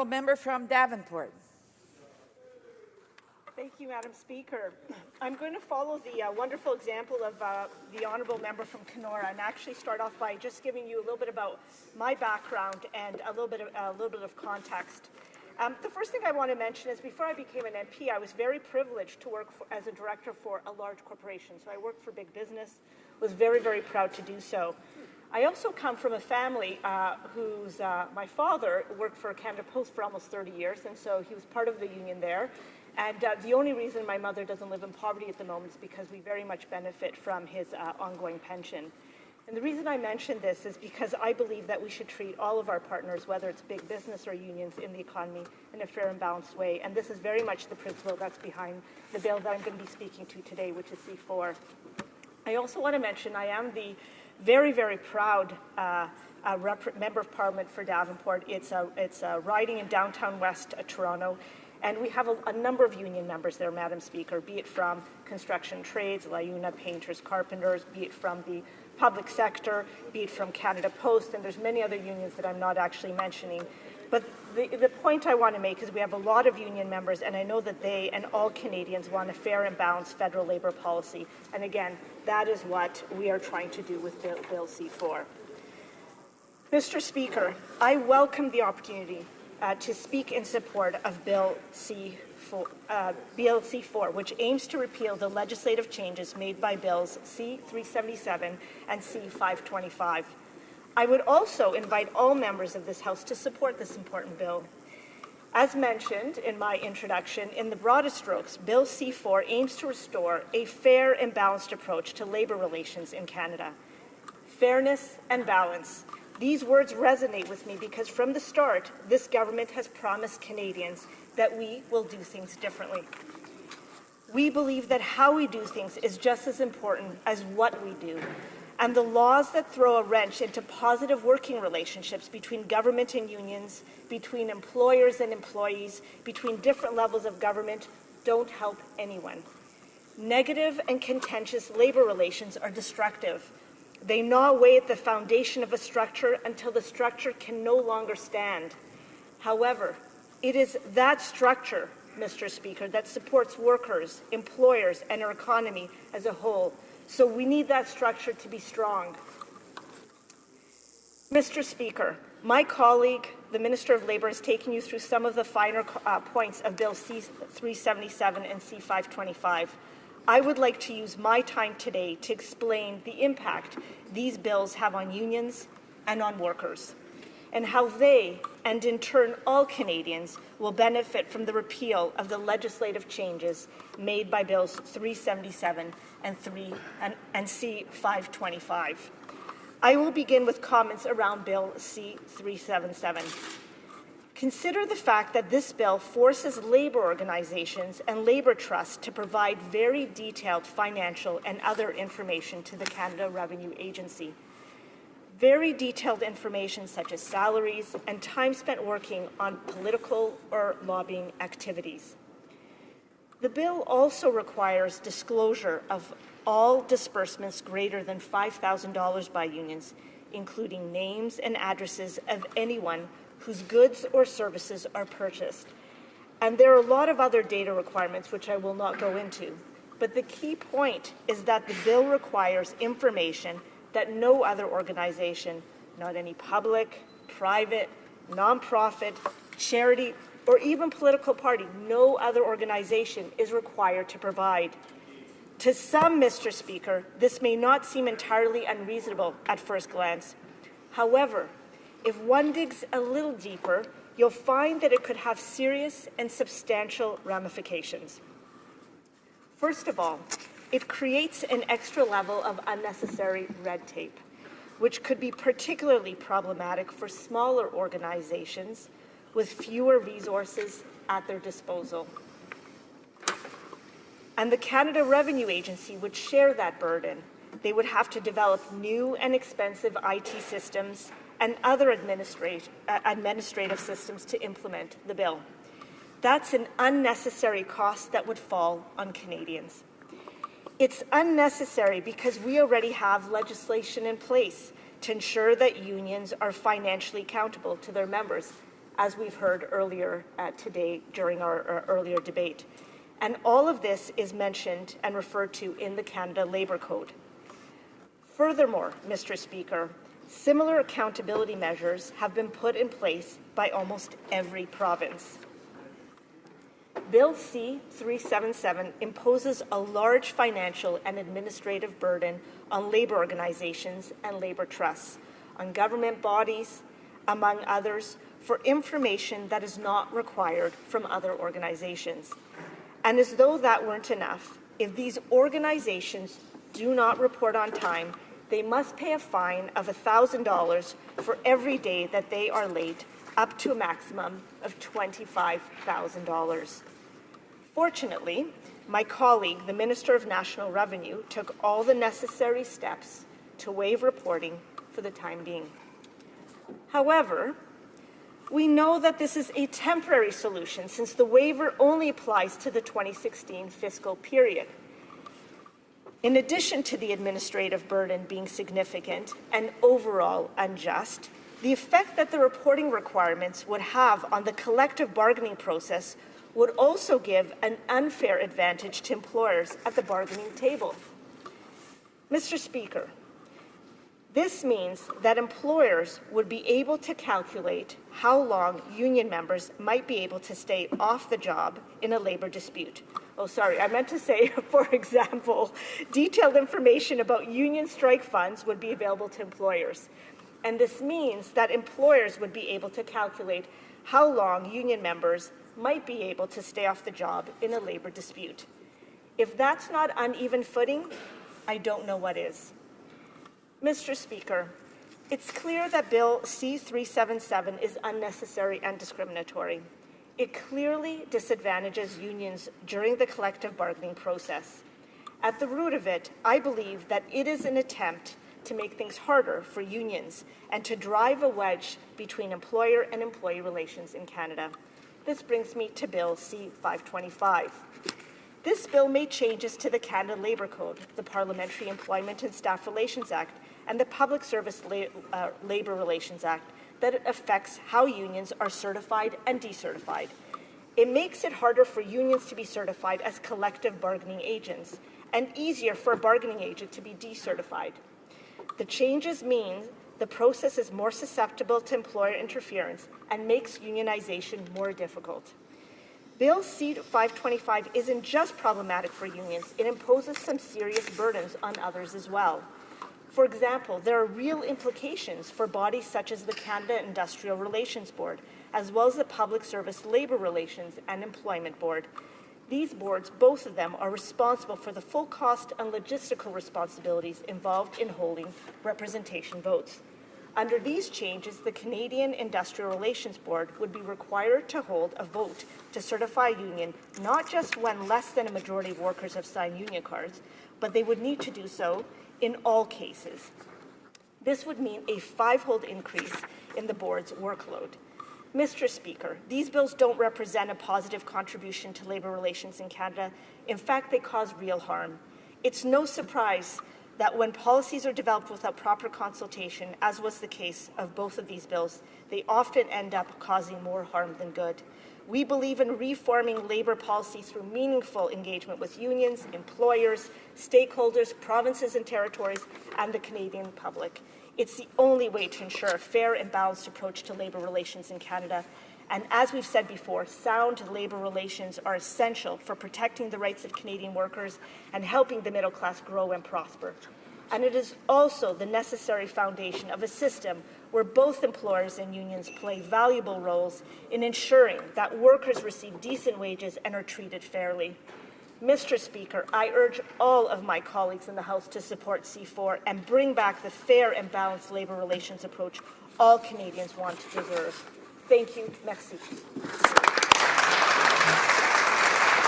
Honourable Member from Davenport. Thank you, Madam Speaker. I'm going to follow the wonderful example of the Honourable Member from Kenora and actually start off by just giving you a little bit about my background and a little bit of context. The first thing I want to mention is before I became an MP, I was very privileged to work as a director for a large corporation. So I worked for big business, was very, very proud to do so. I also come from a family whose my father worked for Canada Post for almost 30 years, and so he was part of the union there. And the only reason my mother doesn't live in poverty at the moment is because we very much benefit from his ongoing pension. And the reason I mention this is because I believe that we should treat all of our partners, whether it's big business or unions in the economy, in a fair and balanced way. And this is very much the principle that's behind the bill that I'm going to be speaking to today, which is C4. I also want to mention I am the very, very proud Member of Parliament for Davenport. It's a riding in downtown West Toronto. And we have a number of union members there, Madam Speaker, be it from construction trades, LIUNA, painters, carpenters, be it from the public sector, be it from Canada Post, and there's many other unions that I'm not actually mentioning. But the point I want to make is we have a lot of union members, and I know that they and all Canadians want a fair and balanced federal labour policy. And again, that is what we are trying to do with Bill C4. Mr. Speaker, I welcome the opportunity to speak in support of Bill C4, which aims to repeal the legislative changes made by Bills C-377 and C-525. I would also invite all members of this House to support this important bill. As mentioned in my introduction, in the broadest strokes, Bill C4 aims to restore a fair and balanced approach to labour relations in Canada. Fairness and balance. These words resonate with me because from the start, this government has promised Canadians that we will do things differently. We believe that how we do things is just as important as what we do. And the laws that throw a wrench into positive working relationships between government and unions, between employers and employees, between different levels of government, don't help anyone. Negative and contentious labour relations are destructive. They gnaw away at the foundation of a structure until the structure can no longer stand. However, it is that structure, Mr. Speaker, that supports workers, employers, and our economy as a whole. So we need that structure to be strong. Mr. Speaker, my colleague, the Minister of Labour, has taken you through some of the finer points of Bill C-377 and C-525. I would like to use my time today to explain the impact these bills have on unions and on workers, and how they, and in turn all Canadians, will benefit from the repeal of the legislative changes made by Bills 377 and C-525. I will begin with comments around Bill C-377. Consider the fact that this bill forces labour organizations and labour trusts to provide very detailed financial and other information to the Canada Revenue Agency. Very detailed information such as salaries and time spent working on political or lobbying activities. The bill also requires disclosure of all disbursements greater than $5,000 by unions, including names and addresses of anyone whose goods or services are purchased. And there are a lot of other data requirements which I will not go into. But the key point is that the bill requires information that no other organization, not any public, private, nonprofit, charity, or even political party, no other organization is required to provide. To some, Mr. Speaker, this may not seem entirely unreasonable at first glance. However, if one digs a little deeper, you'll find that it could have serious and substantial ramifications. First of all, it creates an extra level of unnecessary red tape, which could be particularly problematic for smaller organizations with fewer resources at their disposal. And the Canada Revenue Agency would share that burden. They would have to develop new and expensive IT systems and other administrative systems to implement the bill. That's an unnecessary cost that would fall on Canadians. It's unnecessary because we already have legislation in place to ensure that unions are financially accountable to their members, as we've heard earlier today during our earlier debate. And all of this is mentioned and referred to in the Canada Labour Code. Furthermore, Mr. Speaker, similar accountability measures have been put in place by almost every province. Bill C-377 imposes a large financial and administrative burden on labour organizations and labour trusts, on government bodies, among others, for information that is not required from other organizations. And as though that weren't enough, if these organizations do not report on time, they must pay a fine of $1,000 for every day that they are late, up to a maximum of $25,000. Fortunately, my colleague, the Minister of National Revenue, took all the necessary steps to waive reporting for the time being. However, we know that this is a temporary solution since the waiver only applies to the 2016 fiscal period. In addition to the administrative burden being significant and overall unjust, the effect that the reporting requirements would have on the collective bargaining process would also give an unfair advantage to employers at the bargaining table. Mr. Speaker, this means that employers would be able to calculate how long union members might be able to stay off the job in a labor dispute. Oh, sorry, I meant to say, for example, detailed information about union strike funds would be available to employers. And this means that employers would be able to calculate how long union members might be able to stay off the job in a labor dispute. If that's not uneven footing, I don't know what is. Mr. Speaker, it's clear that Bill C-377 is unnecessary and discriminatory. It clearly disadvantages unions during the collective bargaining process. At the root of it, I believe that it is an attempt to make things harder for unions and to drive a wedge between employer and employee relations in Canada. This brings me to Bill C-525. This bill made changes to the Canada Labour Code, the Parliamentary Employment and Staff Relations Act, and the Public Service Labour Relations Act that affects how unions are certified and decertified. It makes it harder for unions to be certified as collective bargaining agents and easier for a bargaining agent to be decertified. The changes mean the process is more susceptible to employer interference and makes unionization more difficult. Bill C-525 isn't just problematic for unions, it imposes some serious burdens on others as well. For example, there are real implications for bodies such as the Canada Industrial Relations Board, as well as the Public Service Labour Relations and Employment Board. These boards, both of them, are responsible for the full cost and logistical responsibilities involved in holding representation votes. Under these changes, the Canadian Industrial Relations Board would be required to hold a vote to certify a union, not just when less than a majority of workers have signed union cards, but they would need to do so in all cases. This would mean a five-fold increase in the board's workload. Mr. Speaker, these bills don't represent a positive contribution to labour relations in Canada. In fact, they cause real harm. It's no surprise that when policies are developed without proper consultation, as was the case of both of these bills, they often end up causing more harm than good. We believe in reforming labour policy through meaningful engagement with unions, employers, stakeholders, provinces and territories, and the Canadian public. It's the only way to ensure a fair and balanced approach to labour relations in Canada. And as we've said before, sound labour relations are essential for protecting the rights of Canadian workers and helping the middle class grow and prosper. And it is also the necessary foundation of a system where both employers and unions play valuable roles in ensuring that workers receive decent wages and are treated fairly. Mr. Speaker, I urge all of my colleagues in the House to support C4 and bring back the fair and balanced labour relations approach all Canadians want to deserve. Thank you. Merci.